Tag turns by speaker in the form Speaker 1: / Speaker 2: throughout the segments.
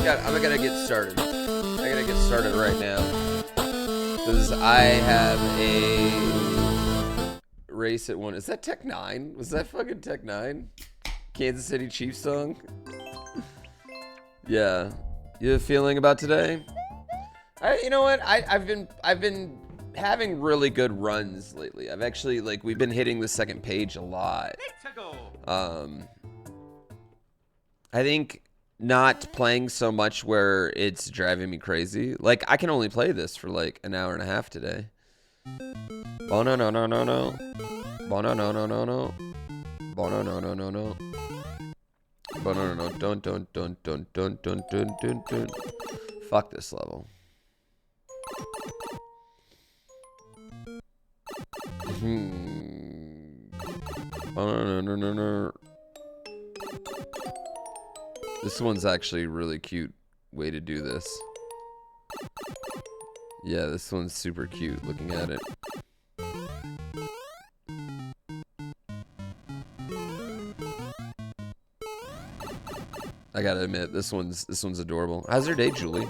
Speaker 1: I'm gonna get started. I gotta get started right now. Because I have a race at 1. Is that Tech 9? Was that fucking Tech 9? Kansas City Chiefs song? Yeah. You have a feeling about today? You know what? I've been having really good runs lately. I've actually, like, we've been hitting the second page a lot. I think not playing so much where it's driving me crazy. Like, I can only play this for like an hour and a half today. Oh no no no no no. Oh no no no no no. Oh no no no no no. Oh no no no. Don't. Fuck this level. Oh no no no no. This one's actually a really cute way to do this. Yeah, this one's super cute looking at it. I gotta admit, this one's adorable. How's your day, Julie?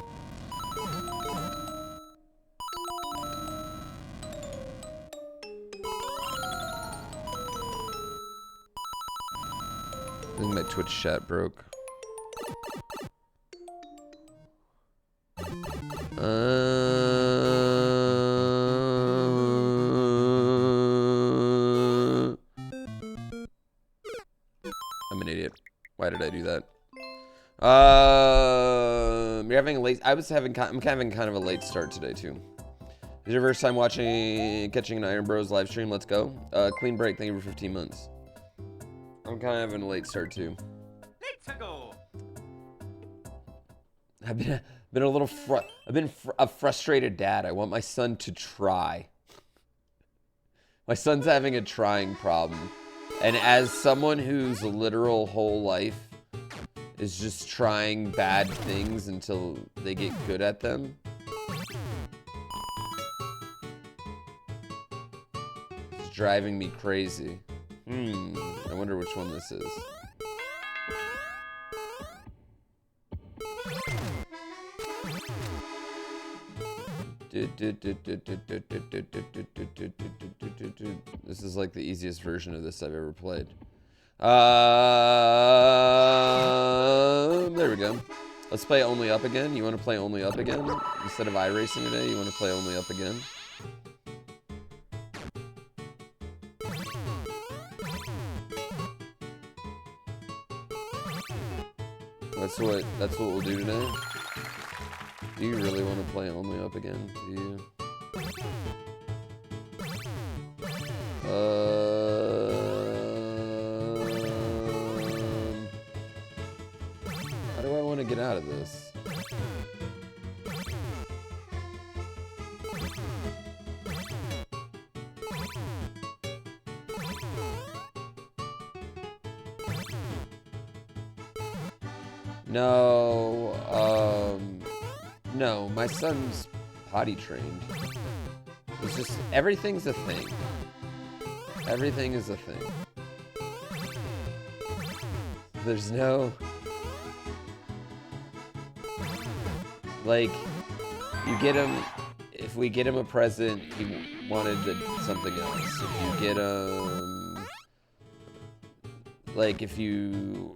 Speaker 1: I think my Twitch chat broke. I'm an idiot. Why did I do that? You're having a late. I'm having kind of a late start today too. Is your first time catching an IronBROS live stream? Let's go. Clean break. Thank you for 15 months. I'm kind of having a late start too.
Speaker 2: Let's go.
Speaker 1: I've been a little a frustrated dad. I want my son to try. My son's having a trying problem. And as someone whose literal whole life is just trying bad things until they get good at them, it's driving me crazy. I wonder which one this is. This is like the easiest version of this I've ever played. There we go. Let's play Only Up again. You want to play Only Up again? Instead of iRacing today, you want to play Only Up again? That's what we'll do today. Do you really want to play Only Up again? Do you? How do I want to get out of this? No, my son's potty trained. It's just, everything's a thing. Everything is a thing. There's no... Like, you get him... If we get him a present, he wanted something else. If you get him... Like, if you...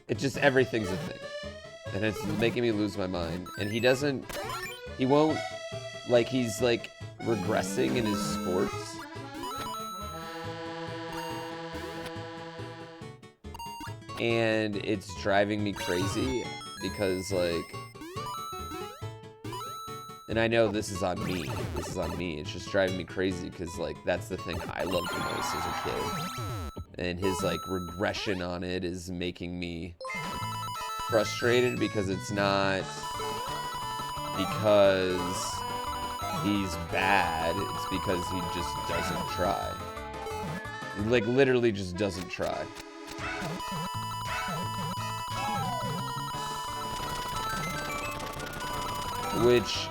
Speaker 1: It just, everything's a thing. And it's making me lose my mind. And he won't, like, he's, like, regressing in his sports. And it's driving me crazy because, like, and I know this is on me. This is on me. It's just driving me crazy because, like, that's the thing I loved the most as a kid. And his, like, regression on it is making me frustrated because it's not because he's bad, it's because he just doesn't try. He, like, literally just doesn't try. Which,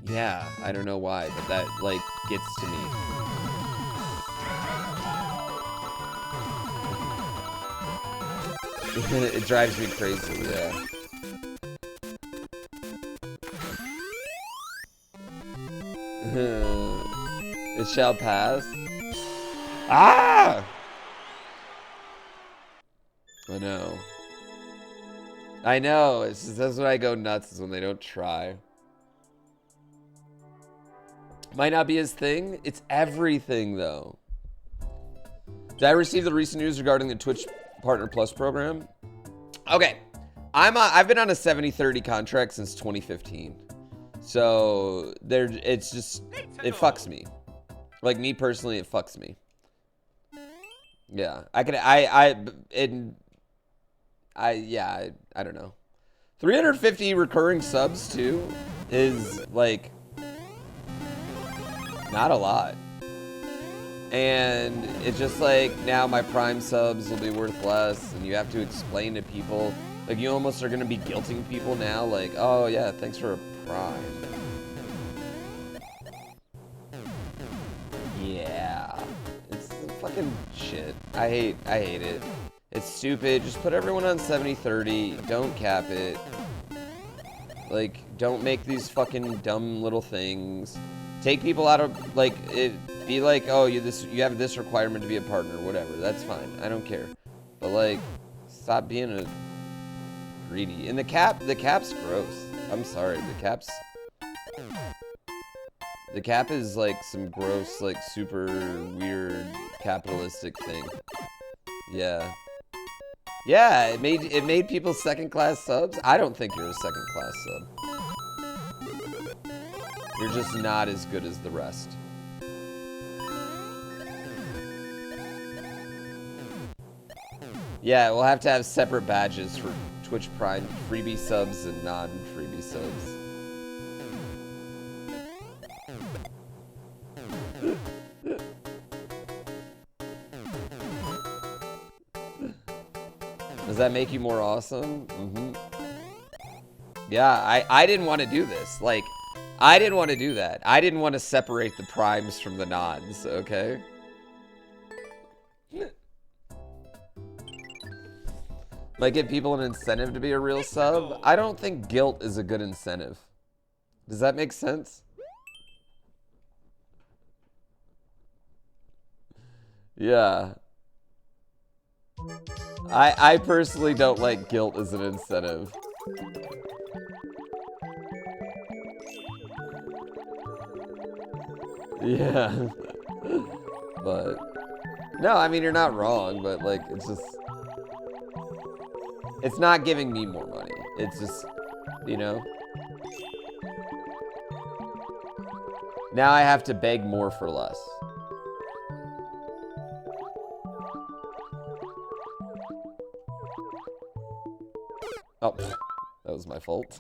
Speaker 1: yeah, I don't know why, but that, like, gets to me. It drives me crazy, yeah. It shall pass. Ah! I know. I know. It's just, that's when I go nuts, is when they don't try. Might not be his thing. It's everything, though. Did I receive the recent news regarding the Twitch Partner Plus program? Okay. I've been on a 70-30 contract since 2015. So it's just, it fucks me. Like, me personally, it fucks me. Yeah. I don't know. 350 recurring subs too is like not a lot. And it's just like now my Prime subs will be worth less, and you have to explain to people, like, you almost are gonna be guilting people now, like, oh yeah, thanks for a Prime. Yeah. It's fucking shit. I hate it. It's stupid. Just put everyone on 70-30. Don't cap it. Like, don't make these fucking dumb little things. Take people out of, like, it. Be like, oh, you have this requirement to be a partner, whatever. That's fine. I don't care. But like, stop being a greedy. And the cap's gross. I'm sorry. The cap is like some gross, like super weird capitalistic thing. Yeah. Yeah, it made people second-class subs. I don't think you're a second-class sub. You're just not as good as the rest. Yeah, we'll have to have separate badges for Twitch Prime freebie subs and non-freebie subs. Does that make you more awesome? Mm-hmm. Yeah, I didn't want to do this. Like, I didn't want to do that. I didn't want to separate the primes from the nons, okay? Like, give people an incentive to be a real sub? I don't think guilt is a good incentive. Does that make sense? Yeah. I personally don't like guilt as an incentive. Yeah. But no, I mean, you're not wrong, but like, it's just, it's not giving me more money. It's just, you know. Now I have to beg more for less. Oh, that was my fault.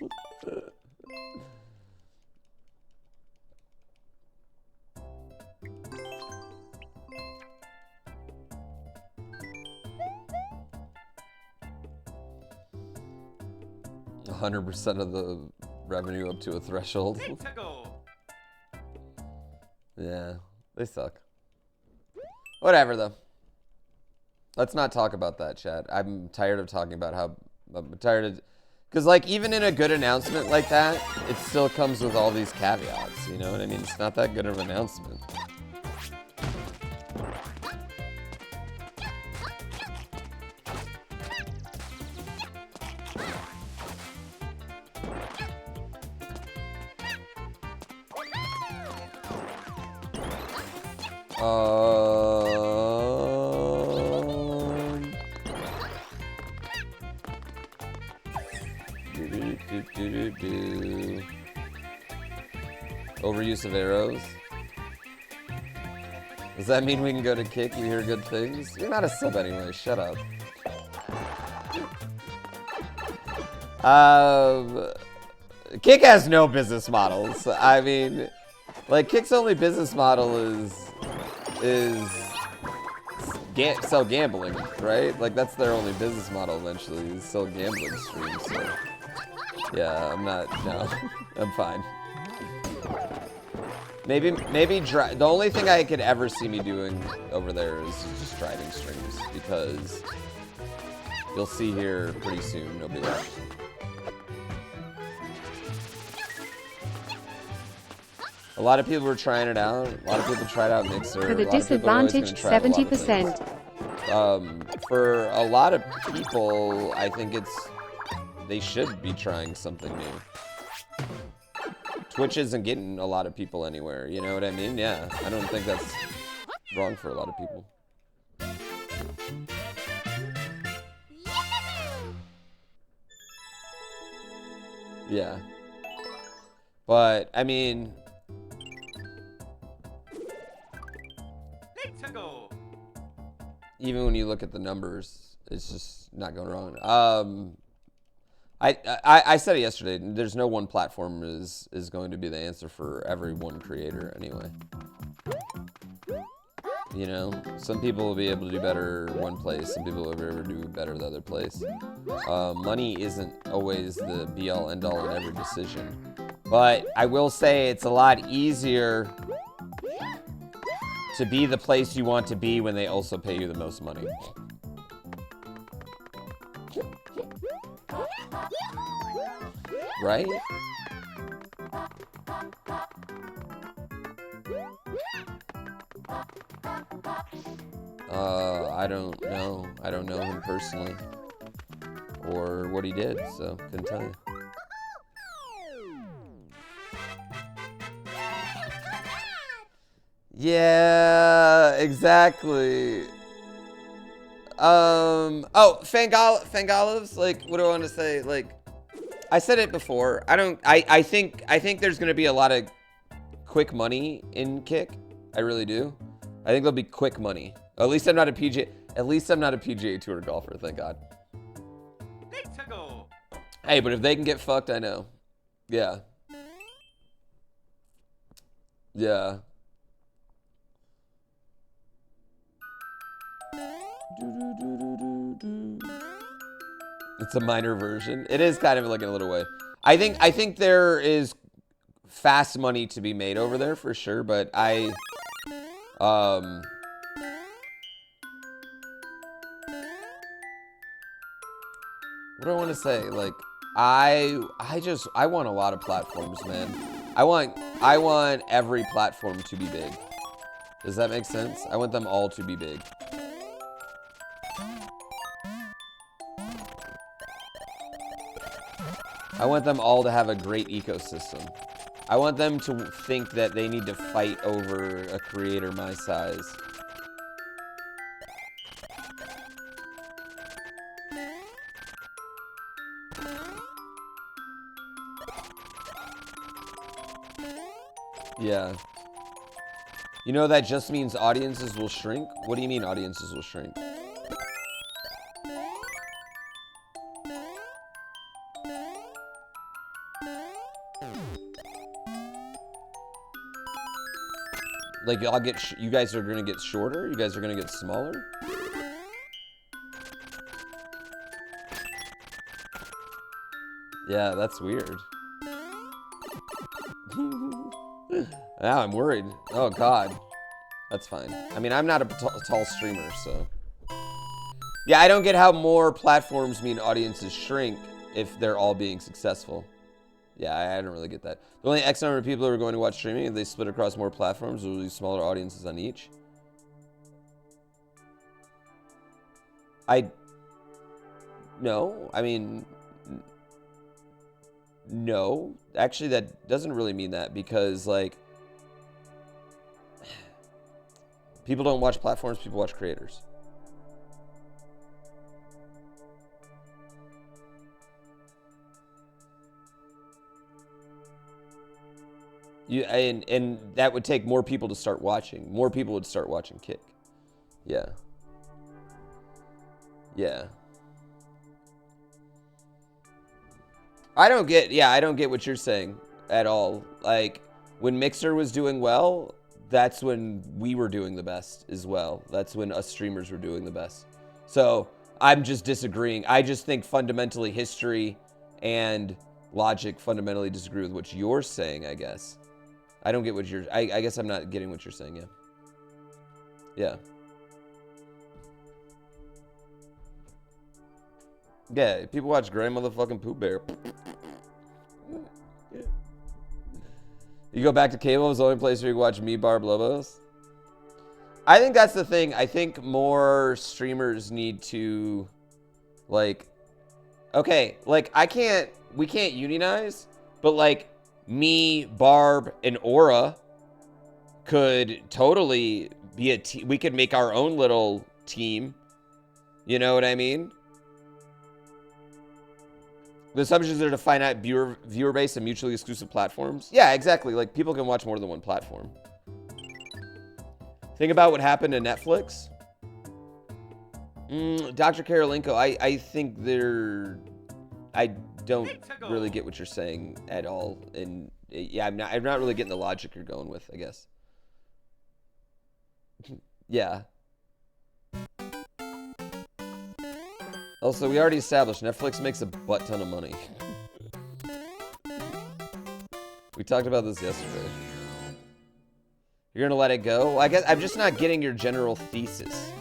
Speaker 1: 100% of the revenue up to a threshold. Yeah, they suck. Whatever, though. Let's not talk about that, chat. I'm tired of talking about how... I'm tired of... Because, like, even in a good announcement like that, it still comes with all these caveats, you know what I mean? It's not that good of an announcement. Overuse of arrows. Does that mean we can go to Kick? You hear good things? You're not a sub anyway. Shut up. Kick has no business models. I mean, like, Kick's only business model is sell gambling, right? Like, that's their only business model eventually, is sell gambling streams. So, yeah, no, I'm fine. Maybe the only thing I could ever see me doing over there is just driving streams, because You'll see here pretty soon. Nobody watches. A lot of people were trying it out. A lot of people tried out Mixer.
Speaker 2: For the disadvantaged 70%.
Speaker 1: For a lot of people, I think they should be trying something new. Twitch isn't getting a lot of people anywhere, you know what I mean? Yeah, I don't think that's wrong for a lot of people. Yeah. But, I mean... Even when you look at the numbers, it's just not going wrong. I said it yesterday. There's no one platform is going to be the answer for every one creator anyway. You know, some people will be able to do better one place. Some people will be able to do better the other place. Money isn't always the be-all, end-all in every decision. But I will say it's a lot easier to be the place you want to be when they also pay you the most money. Right? I don't know. I don't know him personally or what he did, so couldn't tell you. Yeah, exactly. Oh, Fangalovs, like, what do I want to say? Like, I said it before. I think there's gonna be a lot of quick money in Kick. I really do. I think there'll be quick money. At least I'm not a PGA Tour golfer, thank God. Hey, but if they can get fucked, I know. Yeah. Yeah. It's a minor version. It is kind of like in a little way. I think there is fast money to be made over there for sure, but what do I want to say? Like, I want a lot of platforms, man. I want every platform to be big. Does that make sense? I want them all to be big. I want them all to have a great ecosystem. I want them to think that they need to fight over a creator my size. Yeah. You know, that just means audiences will shrink? What do you mean audiences will shrink? Like, you guys are gonna get shorter? You guys are gonna get smaller? Yeah, that's weird. Now I'm worried. Oh, God. That's fine. I mean, I'm not a tall streamer, so... Yeah, I don't get how more platforms mean audiences shrink if they're all being successful. Yeah, I don't really get that. The only X number of people who are going to watch streaming, if they split across more platforms, will be smaller audiences on each. No, I mean... No. Actually, that doesn't really mean that, because, like... people don't watch platforms, people watch creators. And that would take more people to start watching. More people would start watching Kick. Yeah. Yeah. I don't get what you're saying at all. Like, when Mixer was doing well, that's when we were doing the best as well. That's when us streamers were doing the best. So, I'm just disagreeing. I just think fundamentally history and logic fundamentally disagree with what you're saying, I guess. I don't get what you're... I guess I'm not getting what you're saying, yeah. Yeah. Yeah, people watch GrandPooBear. You go back to cable is the only place where you can watch me, Barb Lobos. I think that's the thing. I think more streamers need to, like, okay, like we can't unionize, but like me, Barb, and Aura could totally be a team. We could make our own little team. You know what I mean? The assumptions are to finite viewer base and mutually exclusive platforms. Yeah, exactly. Like, people can watch more than one platform. Think about what happened to Netflix. Dr. Karolinko, I think they're... I don't really get what you're saying at all. And yeah, I'm not really getting the logic you're going with, I guess. Yeah. Also, we already established Netflix makes a butt ton of money. We talked about this yesterday. You're gonna let it go? Well, I guess I'm just not getting your general thesis.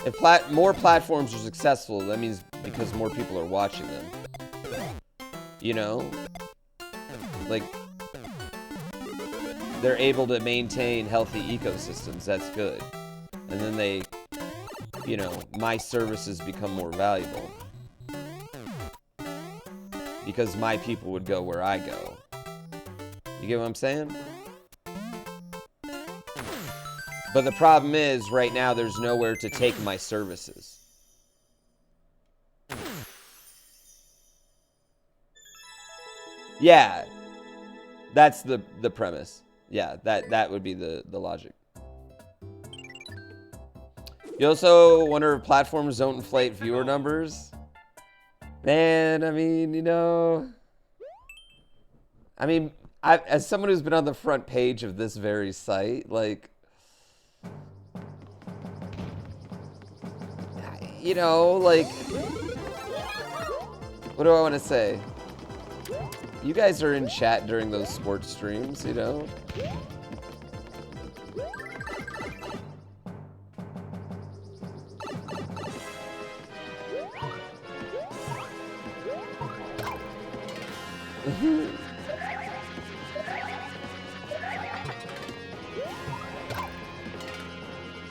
Speaker 1: If more platforms are successful, that means because more people are watching them. You know? Like, they're able to maintain healthy ecosystems. That's good. And then they... you know, my services become more valuable. Because my people would go where I go. You get what I'm saying? But the problem is, right now, there's nowhere to take my services. Yeah. That's the premise. Yeah, that would be the logic. You also wonder if platforms don't inflate viewer numbers? Man, I mean, you know... I mean, as someone who's been on the front page of this very site, like... You know, like... What do I want to say? You guys are in chat during those sports streams, you know?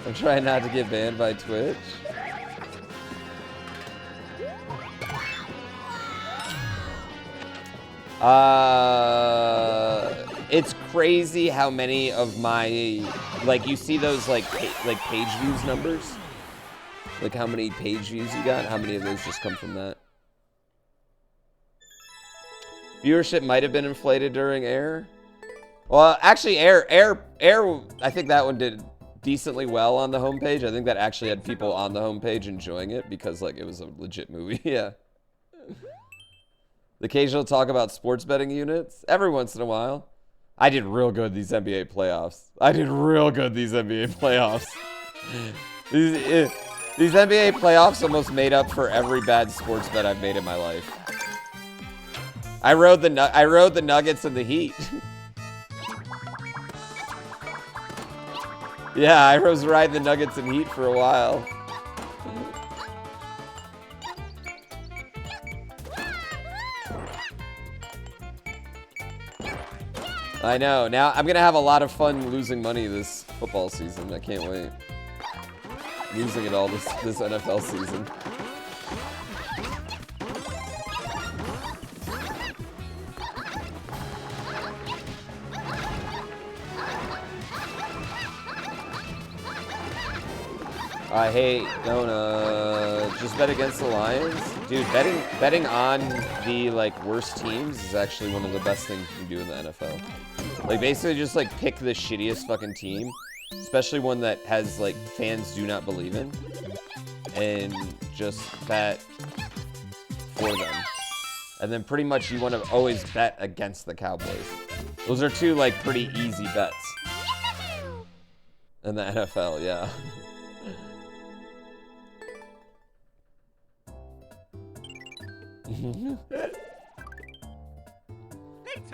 Speaker 1: I'm trying not to get banned by Twitch. It's crazy how many of my, like, you see those like page views numbers? Like how many page views you got? How many of those just come from that? Viewership might have been inflated during Air. Well, actually, Air, I think that one did decently well on the homepage. I think that actually had people on the homepage enjoying it because, like, it was a legit movie. Yeah. The occasional talk about sports betting units every once in a while. I did real good these NBA playoffs. These NBA playoffs almost made up for every bad sports bet I've made in my life. I rode the Nuggets and the Heat. Yeah, I was riding the Nuggets and Heat for a while. I know. Now I'm gonna have a lot of fun losing money this football season. I can't wait. Losing it all this NFL season. I hate Dona. Just bet against the Lions, dude. Betting on the like worst teams is actually one of the best things you can do in the NFL. Like basically just like pick the shittiest fucking team, especially one that has like fans do not believe in, and just bet for them. And then pretty much you want to always bet against the Cowboys. Those are two like pretty easy bets in the NFL, yeah.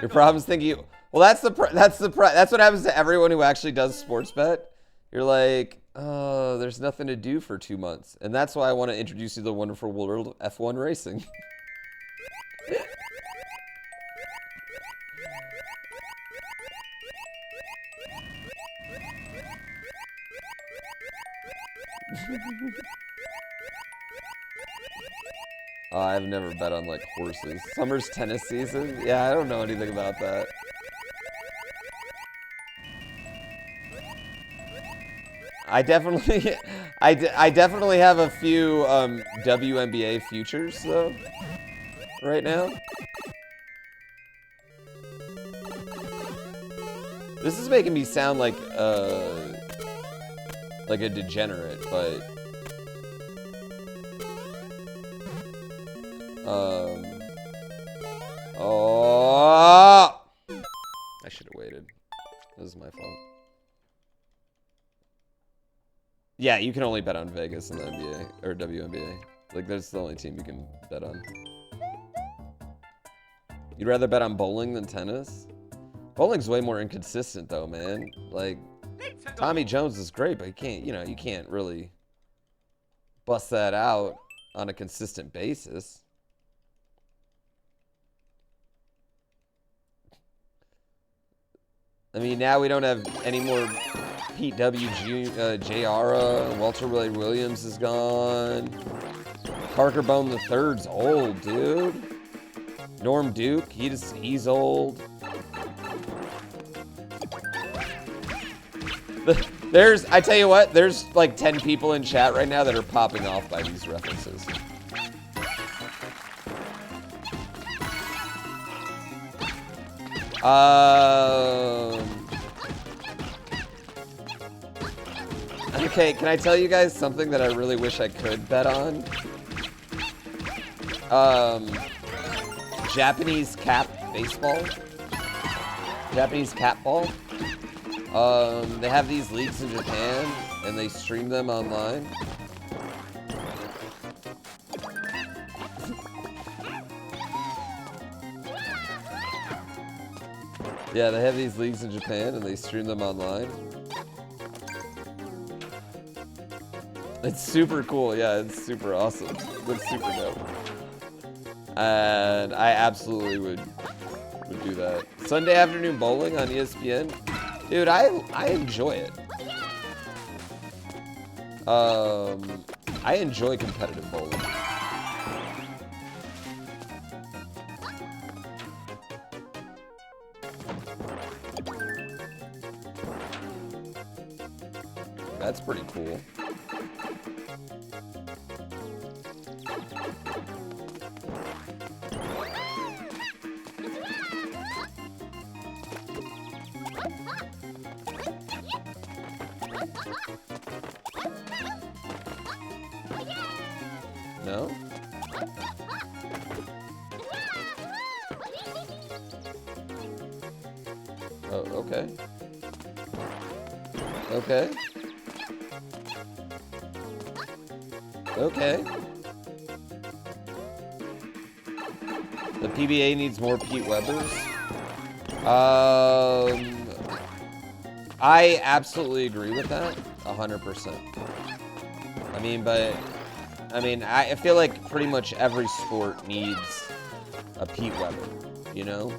Speaker 1: Your problem's thinking you... Well, that's what happens to everyone who actually does sports bet. You're like, There's nothing to do for 2 months. And that's why I want to introduce you to the wonderful world of F1 racing. I've never bet on, like, horses. Summer's tennis season? Yeah, I don't know anything about that. I definitely have a few WNBA futures though right now. This is making me sound like a degenerate, but oh, I should have waited. This is my fault. Yeah, you can only bet on Vegas in the NBA, or WNBA. Like, that's the only team you can bet on. You'd rather bet on bowling than tennis? Bowling's way more inconsistent, though, man. Like, Tommy Jones is great, but you can't really bust that out on a consistent basis. I mean, now we don't have any more Pete W. J.R. Walter Lloyd Williams is gone. Parker Bone III's old, dude. Norm Duke, he's old. I tell you what, there's like 10 people in chat right now that are popping off by these references. Okay, can I tell you guys something that I really wish I could bet on? Japanese cap baseball. Japanese cap ball. They have these leagues in Japan, and they stream them online. Yeah, they have these leagues in Japan, and they stream them online. It's super cool. Yeah, it's super awesome. It's super dope. And I absolutely would do that. Sunday afternoon bowling on ESPN. Dude, I enjoy it. I enjoy competitive bowling. That's pretty cool. No? Oh, okay. Okay. Okay. The PBA needs more Pete Webbers. I absolutely agree with that, 100%. I feel like pretty much every sport needs a Pete Weber, you know?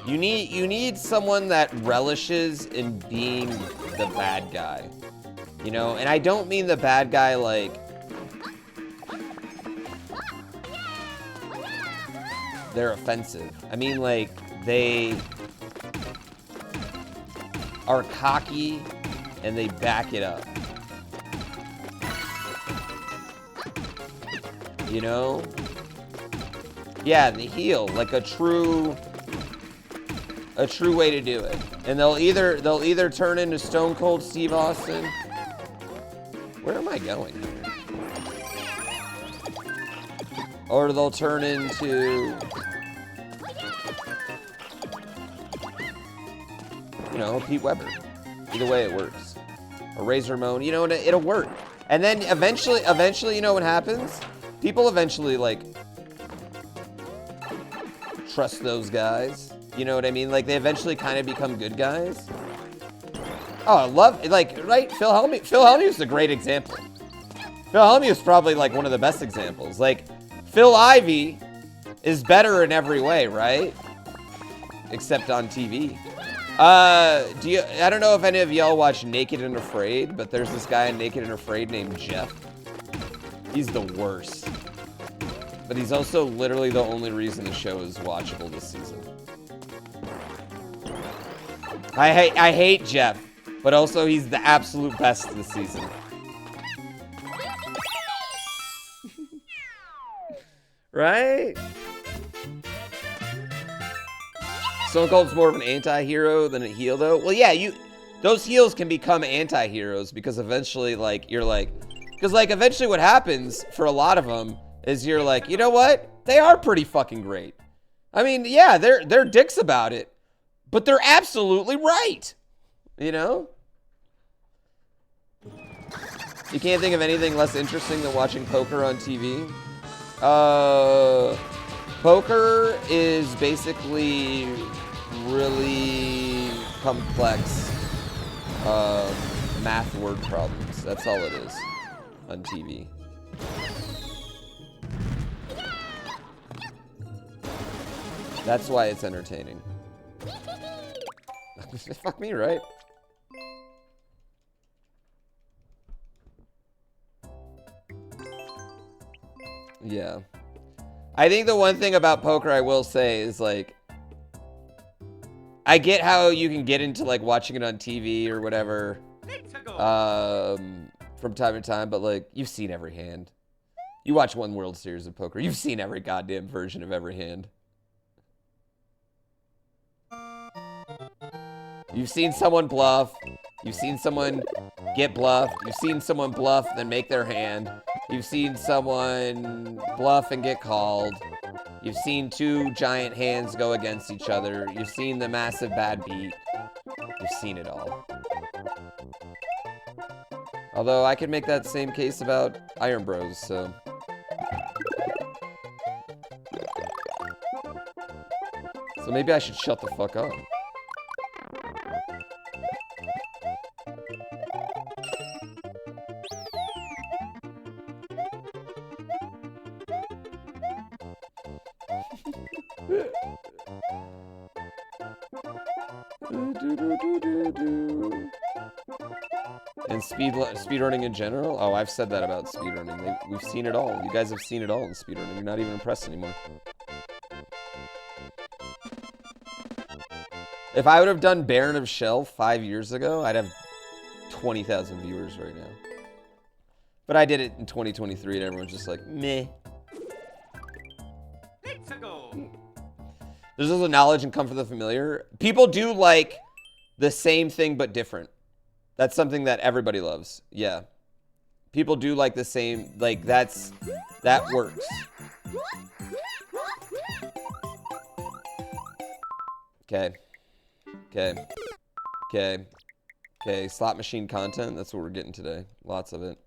Speaker 1: You need someone that relishes in being the bad guy, you know? And I don't mean the bad guy like they're offensive. I mean like they are cocky and they back it up. You know? Yeah, the heel, like a true way to do it. And they'll either turn into Stone Cold Steve Austin. Where am I going here? Or they'll turn into, you know, Pete Weber. Either way it works. Or Razor Ramon, you know, it'll work. And then eventually, you know what happens? People eventually, like, trust those guys. You know what I mean? Like, they eventually kind of become good guys. Oh, I love, like, right? Phil Hellmuth is a great example. Phil Hellmuth is probably, like, one of the best examples. Like, Phil Ivey is better in every way, right? Except on TV. I don't know if any of y'all watch Naked and Afraid, but there's this guy in Naked and Afraid named Jeff. He's the worst. But he's also literally the only reason the show is watchable this season. I hate Jeff, but also he's the absolute best this season. Right? Stone Cold's more of an anti-hero than a heel, though. Well, yeah, those heels can become anti-heroes because eventually, like, you're like, because, like, eventually what happens for a lot of them is you're like, you know what? They are pretty fucking great. I mean, yeah, they're dicks about it, but they're absolutely right. You know? You can't think of anything less interesting than watching poker on TV? Poker is basically really complex math word problems. That's all it is on TV. That's why it's entertaining. Fuck me, right? Yeah. I think the one thing about poker I will say is, like, I get how you can get into, like, watching it on TV or whatever from time to time, but, like, you've seen every hand. You watch one World Series of Poker, you've seen every goddamn version of every hand. You've seen someone bluff. You've seen someone get bluffed. You've seen someone bluff, then make their hand. You've seen someone bluff and get called. You've seen two giant hands go against each other. You've seen the massive bad beat. You've seen it all. Although I could make that same case about IronBROS, so. So maybe I should shut the fuck up. And speedrunning in general? Oh, I've said that about speedrunning. We've seen it all. You guys have seen it all in speedrunning. You're not even impressed anymore. If I would have done Baron of Shell 5 years ago, I'd have 20,000 viewers right now. But I did it in 2023 and everyone's just like, meh. There's also knowledge and come for the familiar. People do like the same thing but different. That's something that everybody loves. Yeah. People do like the same, like that works. Okay. Okay. Okay. Okay. Slot machine content. That's what we're getting today. Lots of it.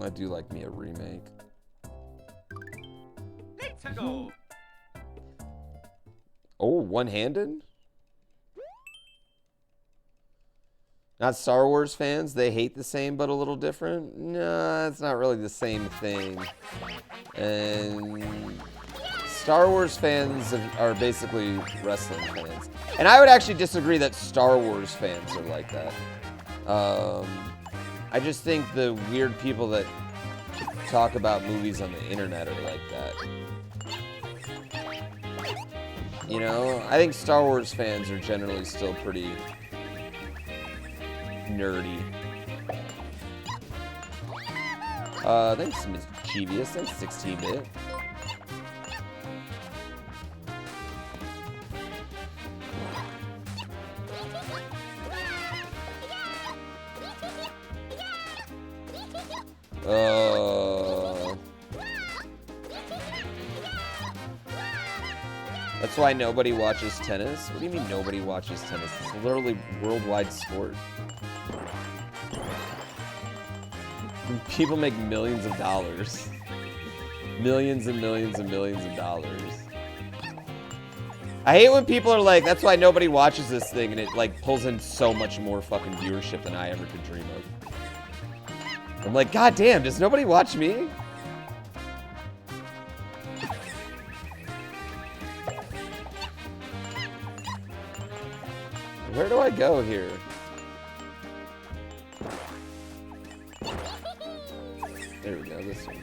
Speaker 1: I do like me a remake. Let's go. Oh, one-handed? Not Star Wars fans? They hate the same but a little different? No, it's not really the same thing. And Star Wars fans are basically wrestling fans. And I would actually disagree that Star Wars fans are like that. I just think the weird people that talk about movies on the internet are like that. You know, I think Star Wars fans are generally still pretty nerdy. Thanks, Mischievous. Thanks, 16-bit. That's why nobody watches tennis? What do you mean nobody watches tennis? It's literally worldwide sport. People make millions of dollars. Millions and millions and millions of dollars. I hate when people are like, that's why nobody watches this thing, and it like pulls in so much more fucking viewership than I ever could dream of. I'm like, God damn, does nobody watch me? Where do I go here? There we go, this one.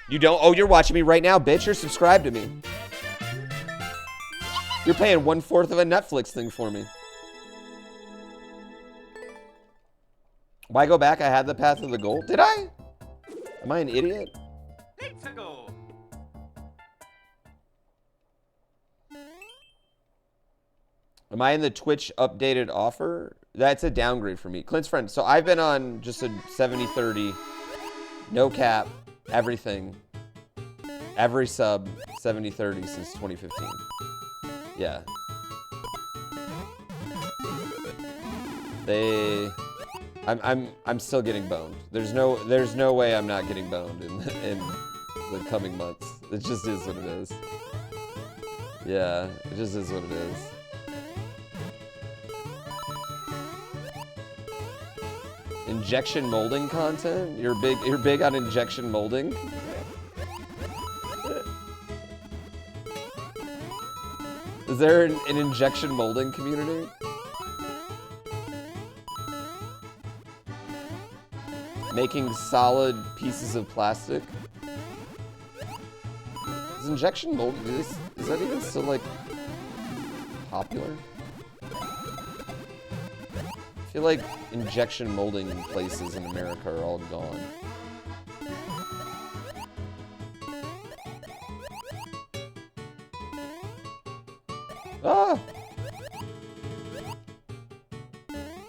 Speaker 1: You don't? Oh, you're watching me right now, bitch. You're subscribed to me. You're paying 1/4 of a Netflix thing for me. Why go back? I had the path of the goal. Did I? Am I an idiot?
Speaker 3: Let's go.
Speaker 1: Am I in the Twitch updated offer? That's a downgrade for me. Clint's friend. So I've been on just a 70-30, no cap, everything. Every sub, 70-30 since 2015. Yeah. I'm still getting boned. There's no way I'm not getting boned in the coming months. It just is what it is. Yeah, it just is what it is. Injection molding content? You're big on injection molding? Is there an injection molding community? Making solid pieces of plastic? Is injection molding, is that even still like popular? I feel like injection molding places in America are all gone. Ah!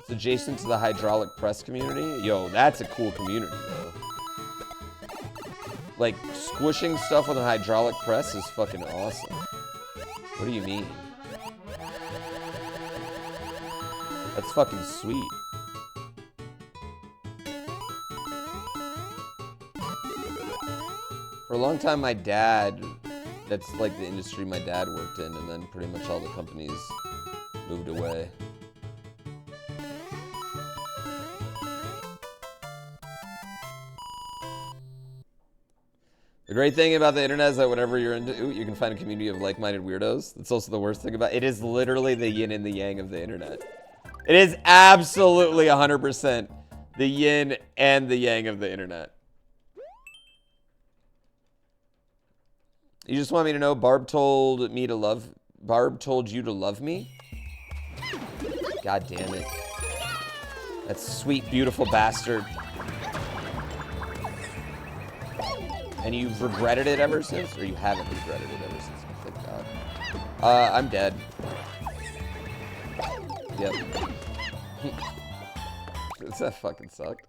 Speaker 1: It's adjacent to the hydraulic press community. Yo, that's a cool community, though. Like, squishing stuff with a hydraulic press is fucking awesome. What do you mean? That's fucking sweet. For a long time, my dad, that's like the industry my dad worked in, and then pretty much all the companies moved away. The great thing about the internet is that whatever you're into, you can find a community of like-minded weirdos. That's also the worst thing about it. It is literally the yin and the yang of the internet. It is absolutely 100% the yin and the yang of the internet. You just want me to know Barb told you to love me? God damn it. That sweet, beautiful bastard. And you've regretted it ever since? Or you haven't regretted it ever since? Oh, thank God. I'm dead. Yep. That fucking sucked.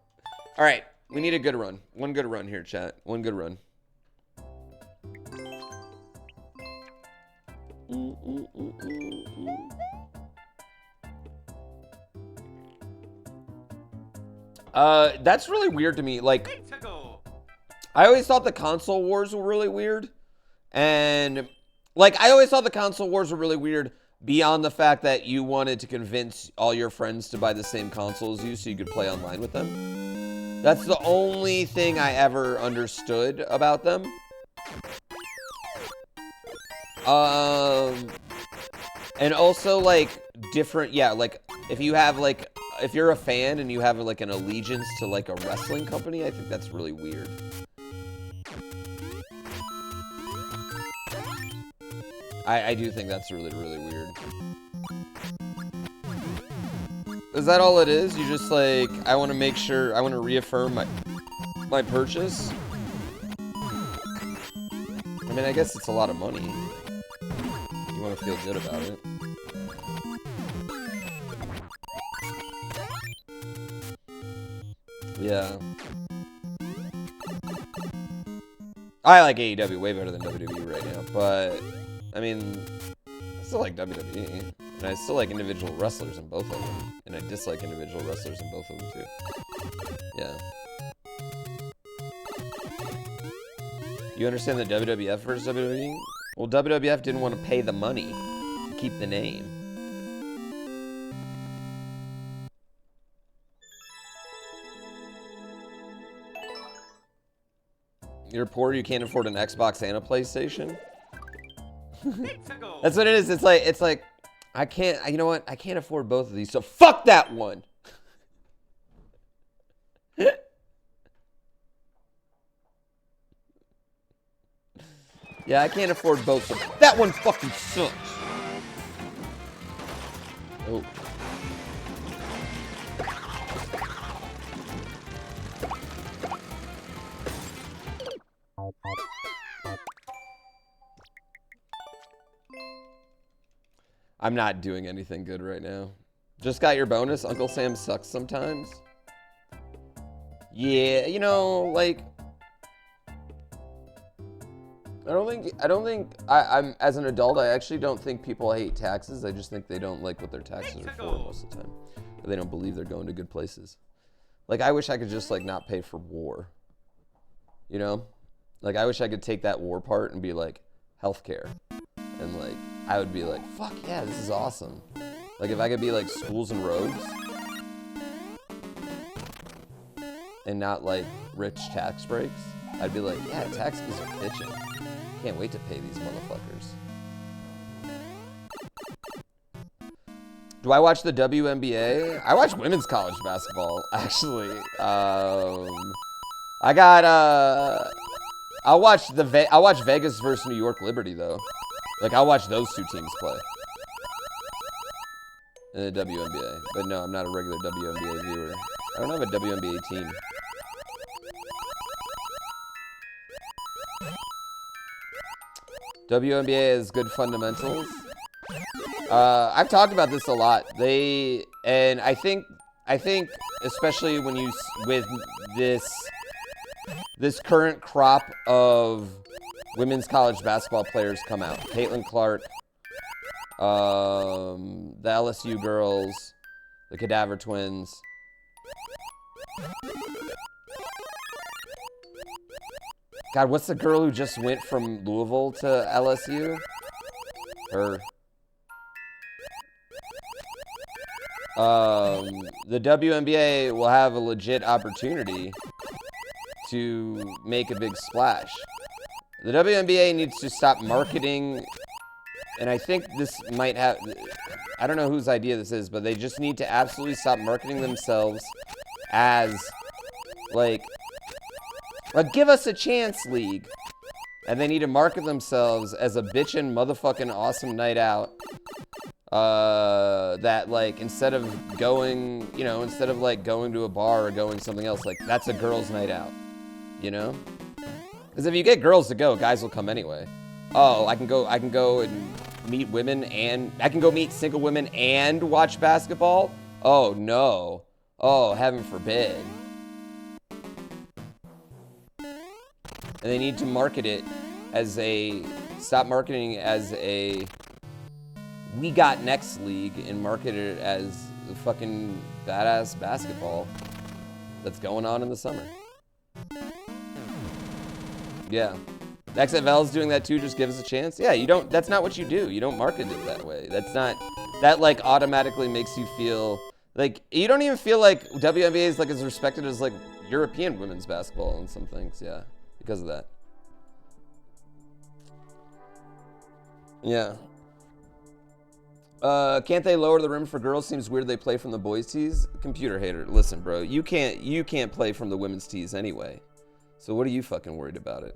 Speaker 1: Alright, we need a good run. One good run here, chat. One good run. That's really weird to me. Like, I always thought the console wars were really weird. And, like, I always thought the console wars were really weird beyond the fact that you wanted to convince all your friends to buy the same console as you so you could play online with them. That's the only thing I ever understood about them. And also, like, different, yeah, like, if you have, like, if you're a fan and you have, like, an allegiance to, like, a wrestling company, I think that's really weird. I do think that's really, really weird. Is that all it is? You just, like, I want to make sure, I want to reaffirm my purchase? I mean, I guess it's a lot of money. You want to feel good about it. Yeah. I like AEW way better than WWE right now, but, I mean, I still like WWE, and I still like individual wrestlers in both of them, and I dislike individual wrestlers in both of them, too. Yeah. You understand the WWF versus WWE? Well, WWF didn't want to pay the money to keep the name. You're poor, you can't afford an Xbox and a PlayStation? That's what it is. It's like, I can't, you know what? I can't afford both of these, so fuck that one. Yeah, I can't afford both, so that one fucking sucks. Oh. I'm not doing anything good right now. Just got your bonus. Uncle Sam sucks sometimes. Yeah, you know, like, I'm as an adult, I actually don't think people hate taxes. I just think they don't like what their taxes are for most of the time. Or they don't believe they're going to good places. Like, I wish I could just, like, not pay for war. You know? Like, I wish I could take that war part and be like, healthcare. And, like, I would be like, fuck yeah, this is awesome. Like, if I could be like schools and roads. And not like rich tax breaks. I'd be like, yeah, taxes are bitching. Can't wait to pay these motherfuckers. Do I watch the WNBA? I watch women's college basketball, actually. I'll watch Vegas versus New York Liberty, though. Like, I'll watch those two teams play. In the WNBA. But no, I'm not a regular WNBA viewer. I don't have a WNBA team. WNBA has good fundamentals. I've talked about this a lot. And I think especially when you, with this current crop of women's college basketball players come out. Caitlin Clark, the LSU girls, the Cadaver Twins. God, what's the girl who just went from Louisville to LSU? Her. The WNBA will have a legit opportunity to make a big splash. The WNBA needs to stop marketing, and I think this might have, I don't know whose idea this is, but they just need to absolutely stop marketing themselves as, like a give us a chance league. And they need to market themselves as a bitchin' motherfucking awesome night out. That, like, instead of going, you know, instead of, like, going to a bar or going something else, like, that's a girls' night out, you know? Because if you get girls to go, guys will come anyway. Oh, I can go and meet women, and I can go meet single women and watch basketball? Oh, no. Oh, heaven forbid. And they need to market it as a, stop marketing as a we got next league and market it as the fucking badass basketball that's going on in the summer. Yeah. XFL is doing that too, just give us a chance. Yeah, you don't, that's not what you do. You don't market it that way. That's not, that like automatically makes you feel, like, you don't even feel like WNBA is like as respected as like European women's basketball and some things, yeah, because of that. Yeah. Can't they lower the rim for girls? Seems weird they play from the boys' tees. Computer hater, listen, bro, you can't play from the women's tees anyway. So what are you fucking worried about it?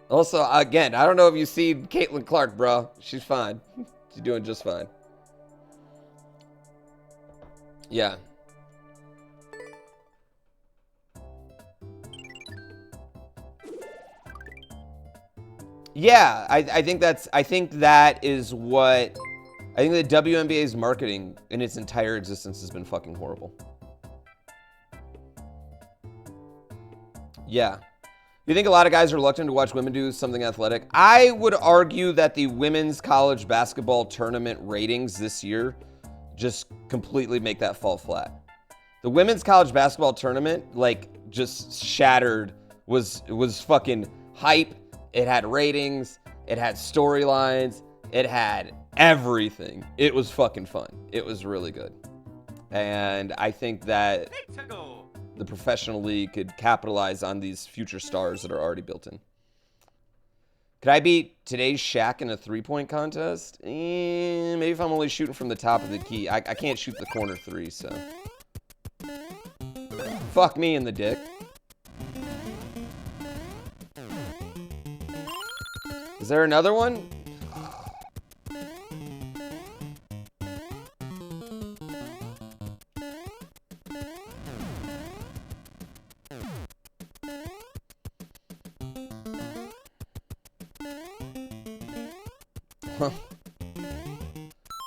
Speaker 1: Also, again, I don't know if you see Caitlin Clark, bro. She's fine. She's doing just fine. Yeah. Yeah, I think that is what, I think the WNBA's marketing in its entire existence has been fucking horrible. Yeah. You think a lot of guys are reluctant to watch women do something athletic? I would argue that the women's college basketball tournament ratings this year just completely make that fall flat. The women's college basketball tournament, like, just shattered was fucking hype. It had ratings. It had storylines. It had everything. It was fucking fun. It was really good. And I think that the professional league could capitalize on these future stars that are already built in. Could I beat today's Shaq in a three-point contest? Maybe if I'm only shooting from the top of the key. I can't shoot the corner three, so. Fuck me in the dick. Is there another one?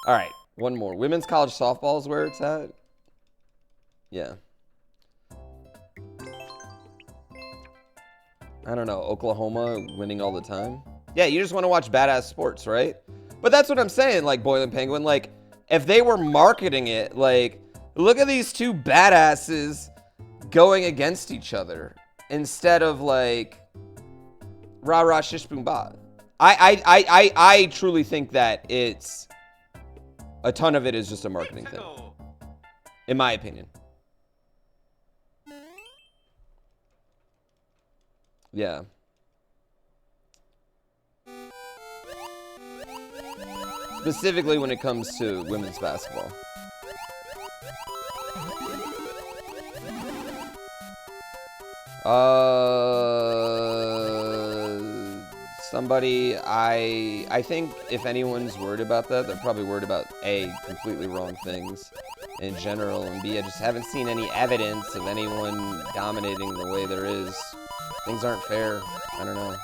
Speaker 1: All right, one more. Women's college softball is where it's at. Yeah. I don't know. Oklahoma winning all the time. Yeah, you just want to watch badass sports, right? But that's what I'm saying, like Boiling Penguin. Like, if they were marketing it, like, look at these two badasses going against each other instead of like rah rah shish boom ba. I truly think that it's a ton of it is just a marketing thing, in my opinion. Yeah. Specifically when it comes to women's basketball. Somebody, I think if anyone's worried about that, they're probably worried about A, completely wrong things in general, and B, I just haven't seen any evidence of anyone dominating the way there is. Things aren't fair. I don't know.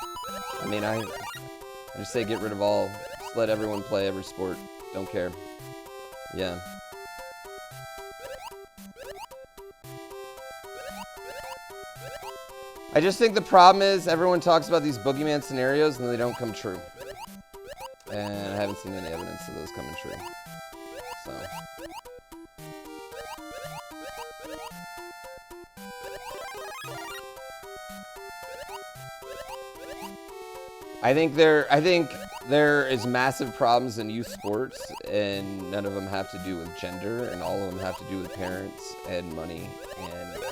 Speaker 1: I mean, I just say get rid of all. Just let everyone play every sport. Don't care. Yeah. I just think the problem is everyone talks about these boogeyman scenarios and they don't come true. And I haven't seen any evidence of those coming true. So. I think there is massive problems in youth sports, and none of them have to do with gender, and all of them have to do with parents and money and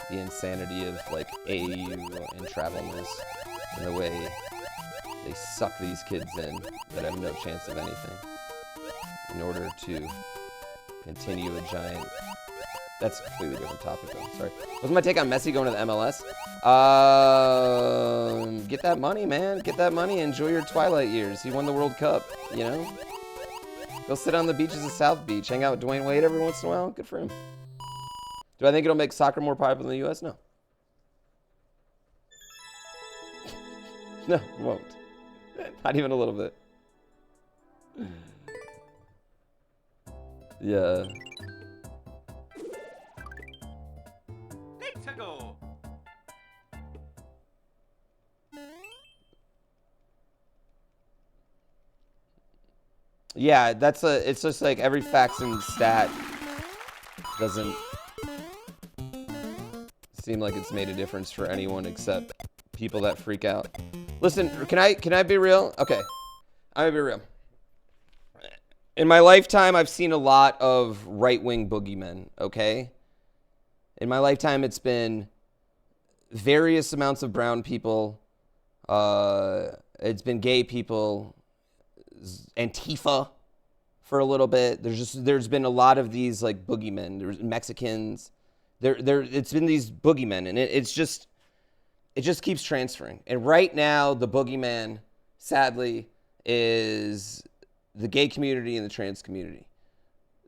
Speaker 1: the insanity of like AAU and travelness and the way they suck these kids in that have no chance of anything in order to continue a giant. That's a completely different topic though. Sorry. What's my take on Messi going to the MLS? Get that money, man. Get that money. Enjoy your twilight years. He won the World Cup, you know? Go sit on the beaches of South Beach. Hang out with Dwayne Wade every once in a while. Good for him. Do I think it'll make soccer more popular in the U.S.? No. No, it won't. Not even a little bit. Yeah. Yeah, it's just like every facts and stat doesn't seem like it's made a difference for anyone except people that freak out. Listen, can I be real? Okay, I'm gonna be real. In my lifetime, I've seen a lot of right-wing boogeymen, okay? In my lifetime, it's been various amounts of brown people. It's been gay people, Antifa for a little bit. There's been a lot of these like boogeymen. There's Mexicans. It's been these boogeymen, and it just keeps transferring. And right now, the boogeyman, sadly, is the gay community and the trans community.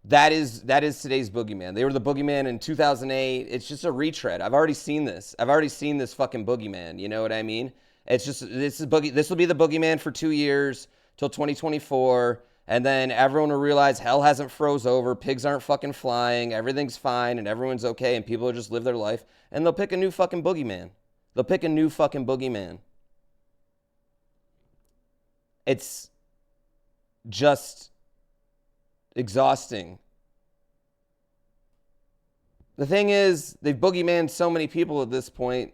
Speaker 1: That is today's boogeyman. They were the boogeyman in 2008. It's just a retread. I've already seen this. I've already seen this fucking boogeyman. You know what I mean? It's just this will be the boogeyman for 2 years till 2024, and then everyone will realize hell hasn't froze over, pigs aren't fucking flying, everything's fine, and everyone's okay, and people will just live their life, and they'll pick a new fucking boogeyman. They'll pick a new fucking boogeyman. It's just exhausting. The thing is, they've boogeymaned so many people at this point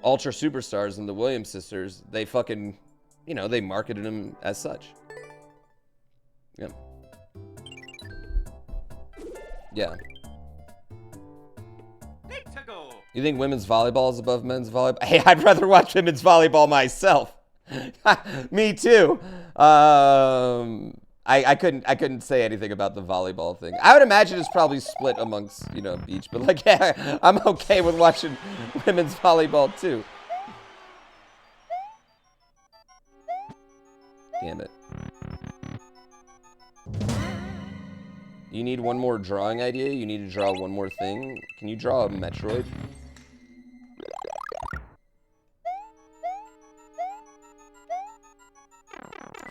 Speaker 1: ultra superstars and the Williams sisters, they fucking, you know, they marketed them as such. Yeah. Yeah. You think women's volleyball is above men's volleyball? Hey, I'd rather watch women's volleyball myself. Me too. I couldn't say anything about the volleyball thing. I would imagine it's probably split amongst, you know, beach, but like, yeah, I'm okay with watching women's volleyball too. Damn it. You need one more drawing idea? You need to draw one more thing? Can you draw a Metroid?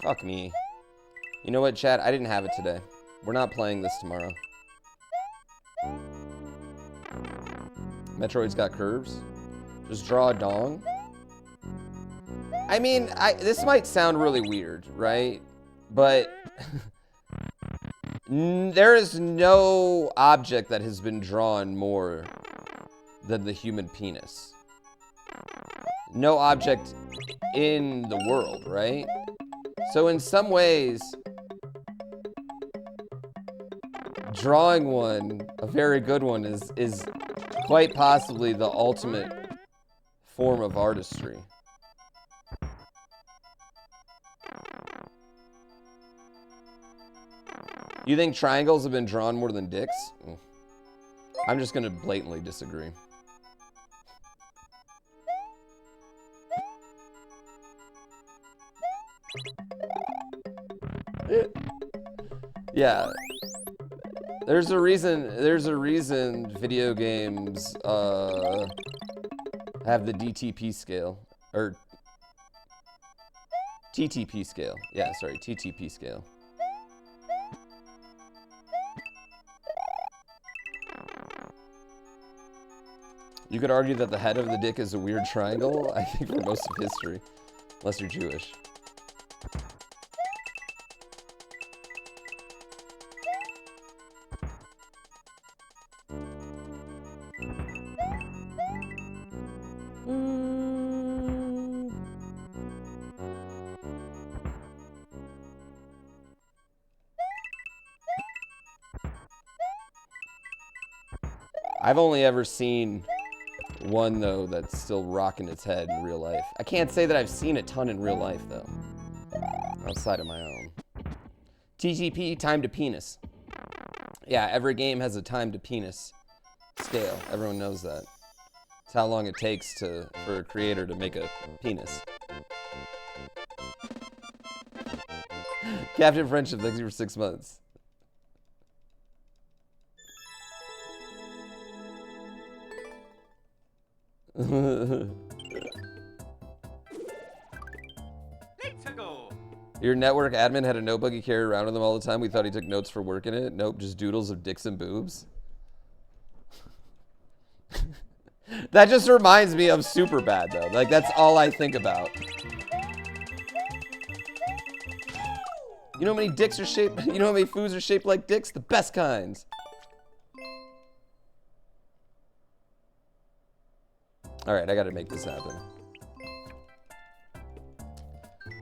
Speaker 1: Fuck me. You know what, chat? I didn't have it today. We're not playing this tomorrow. Metroid's got curves. Just draw a dong. I mean, this might sound really weird, right? But there is no object that has been drawn more than the human penis. No object in the world, right? So in some ways, drawing one, a very good one, is quite possibly the ultimate form of artistry. You think triangles have been drawn more than dicks? I'm just gonna blatantly disagree. Yeah. There's a reason video games have the DTP scale, or TTP scale. Yeah, sorry, TTP scale. You could argue that the head of the dick is a weird triangle, I think, for most of history, unless you're Jewish. I've only ever seen one, though, that's still rocking its head in real life. I can't say that I've seen a ton in real life, though. Outside of my own. TTP, time to penis. Yeah, every game has a time to penis scale. Everyone knows that. It's how long it takes for a creator to make a penis. Captain Friendship, thanks you for 6 months. Your network admin had a notebook he carried around with him all the time. We thought he took notes for work in it. Nope, just doodles of dicks and boobs. That just reminds me of Superbad, though. Like, that's all I think about. You know how many dicks are shaped? You know how many foods are shaped like dicks? The best kinds. All right, I gotta make this happen.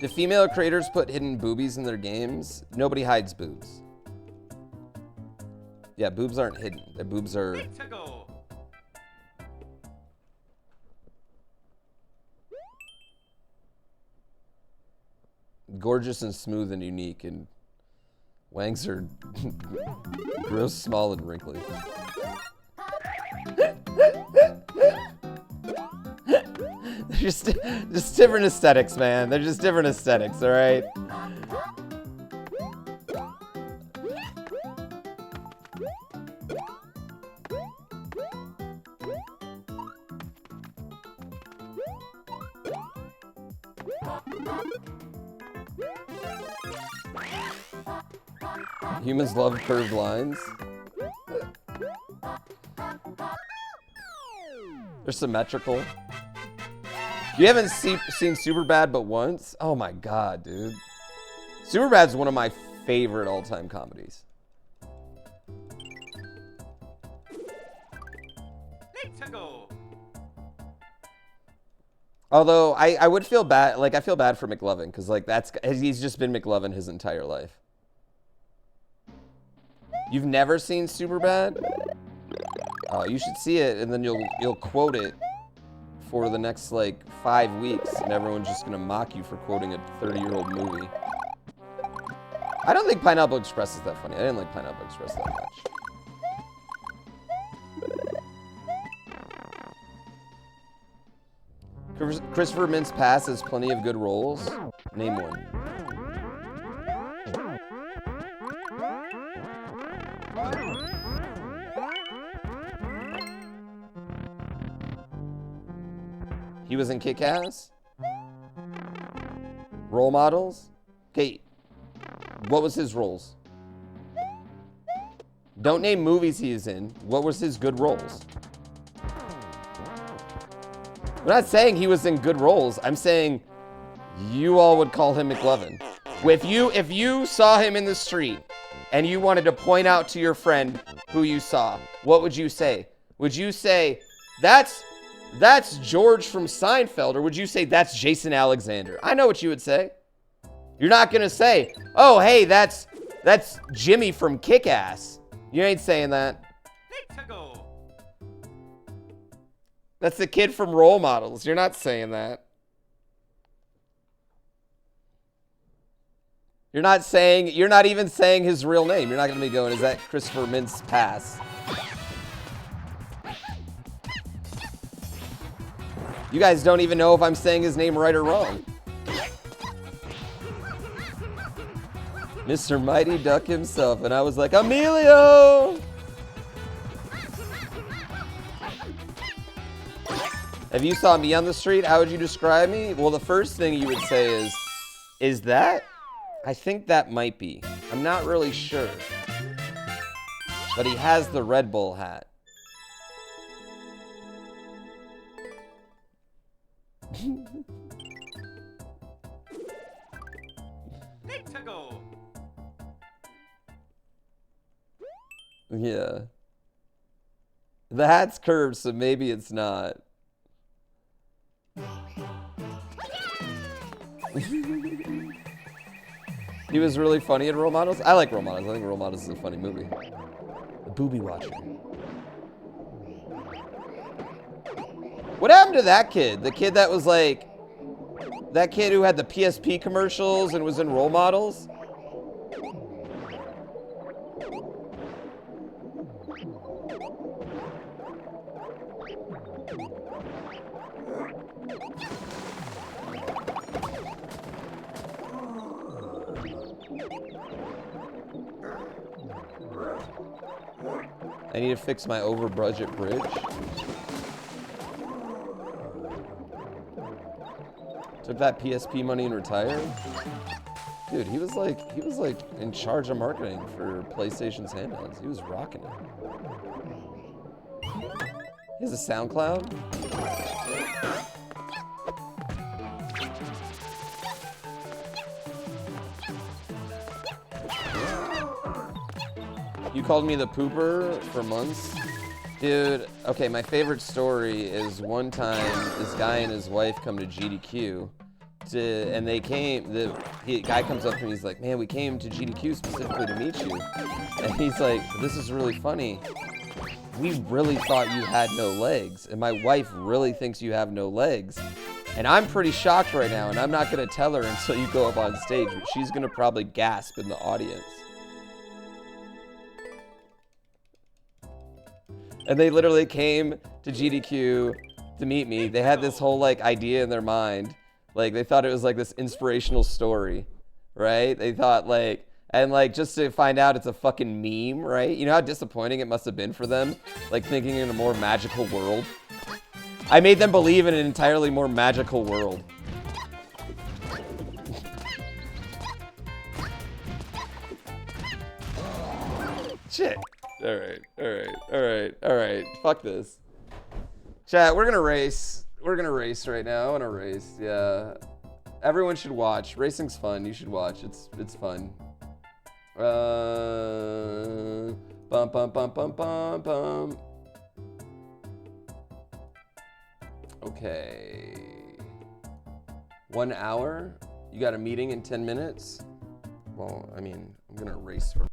Speaker 1: Do female creators put hidden boobies in their games? Nobody hides boobs. Yeah, boobs aren't hidden. Their boobs are... gorgeous and smooth and unique, and wangs are gross, small, and wrinkly. Just different aesthetics, man. They're just different aesthetics, all right? Humans love curved lines. They're symmetrical. You haven't seen Superbad but once? Oh my god, dude. Superbad's one of my favorite all-time comedies. Although I would feel bad, like I feel bad for McLovin because like he's just been McLovin his entire life. You've never seen Superbad? Oh, you should see it, and then you'll quote it for the next like 5 weeks, and everyone's just gonna mock you for quoting a 30-year-old movie. I don't think Pineapple Express is that funny. I didn't like Pineapple Express that much. Christopher Mintz-Pass has plenty of good roles. Name one. He was in Kick-Ass? Role models? Okay, what was his roles? Don't name movies he is in. What was his good roles? I'm not saying he was in good roles. I'm saying you all would call him McLovin. If you saw him in the street and you wanted to point out to your friend who you saw, what would you say? Would you say, that's George from Seinfeld, or would you say that's Jason Alexander? I know what you would say. You're not gonna say, oh, hey, that's Jimmy from Kick-Ass. You ain't saying that. That's the kid from Role Models. You're not saying that. You're not even saying his real name. You're not gonna be going, is that Christopher Mintz-Pass? You guys don't even know if I'm saying his name right or wrong. Mr. Mighty Duck himself, and I was like, Emilio! If you saw me on the street, how would you describe me? Well, the first thing you would say is that? I think that might be. I'm not really sure. But he has the Red Bull hat. Yeah. The hat's curved, so maybe it's not. He was really funny in Role Models. I like Role Models. I think Role Models is a funny movie. The Booby Watcher. What happened to that kid? The kid that was like... That kid who had the PSP commercials and was in Role Models? I need to fix my over-budget bridge. Took that PSP money and retired? Dude, he was like in charge of marketing for PlayStation's handhelds. He was rocking it. He has a SoundCloud? You called me the pooper for months? Dude, okay, my favorite story is one time this guy and his wife come to GDQ and they came, the guy comes up to me, he's like, man, we came to GDQ specifically to meet you. And he's like, this is really funny. We really thought you had no legs, and my wife really thinks you have no legs. And I'm pretty shocked right now, and I'm not gonna tell her until you go up on stage, but she's gonna probably gasp in the audience. And they literally came to GDQ to meet me. They had this whole like idea in their mind. Like they thought it was like this inspirational story, right? They thought like, and like just to find out it's a fucking meme, right? You know how disappointing it must have been for them? Like thinking in a more magical world. I made them believe in an entirely more magical world. Shit. All right. Fuck this. Chat, we're gonna race. We're gonna race right now. I wanna race. Yeah. Everyone should watch. Racing's fun. You should watch. It's fun. Bum bum bum bum bum bum. Okay. 1 hour? You got a meeting in 10 minutes? Well, I mean, I'm gonna race for